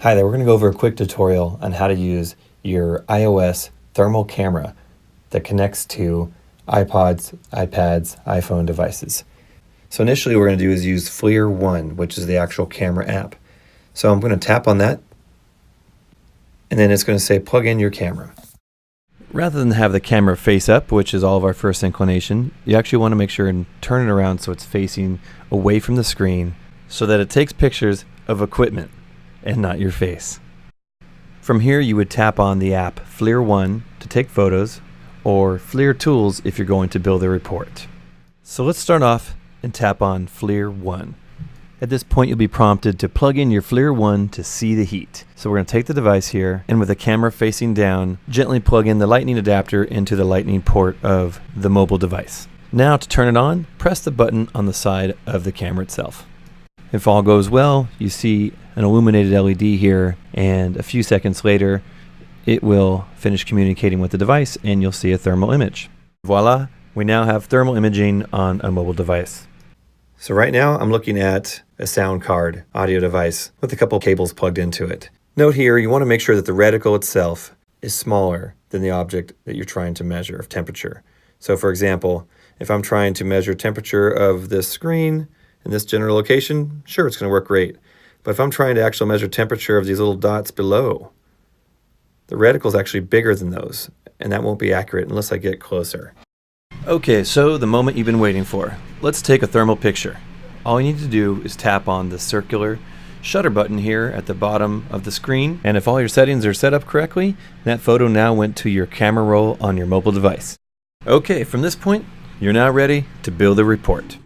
Hi there, we're going to go over a quick tutorial on how to use your iOS thermal camera that connects to iPods, iPads, iPhone devices. So initially what we're going to do is use FLIR One, which is the actual camera app. So I'm going to tap on that, and then it's going to say plug in your camera. Rather than have the camera face up, which is all of our first inclination, you actually want to make sure and turn it around so it's facing away from the screen so that it takes pictures of equipment and not your face. From here you would tap on the app FLIR One to take photos, or FLIR Tools if you're going to build a report. So let's start off and tap on FLIR One. At this point you'll be prompted to plug in your FLIR One to see the heat. So we're going to take the device here, and with the camera facing down, gently plug in the lightning adapter into the lightning port of the mobile device. Now to turn it on, press the button on the side of the camera itself. If all goes well, you see an illuminated LED here, and a few seconds later it will finish communicating with the device and you'll see a thermal image. Voila, we now have thermal imaging on a mobile device. So right now I'm looking at a sound card audio device with a couple cables plugged into it. Note here, you want to make sure that the reticle itself is smaller than the object that you're trying to measure of temperature. So for example, if I'm trying to measure temperature of this screen in this general location, sure, it's going to work great. But if I'm trying to actually measure temperature of these little dots below, the reticle is actually bigger than those, and that won't be accurate unless I get closer. Okay, so the moment you've been waiting for. Let's take a thermal picture. All you need to do is tap on the circular shutter button here at the bottom of the screen, and if all your settings are set up correctly, that photo now went to your camera roll on your mobile device. Okay, from this point, you're now ready to build a report.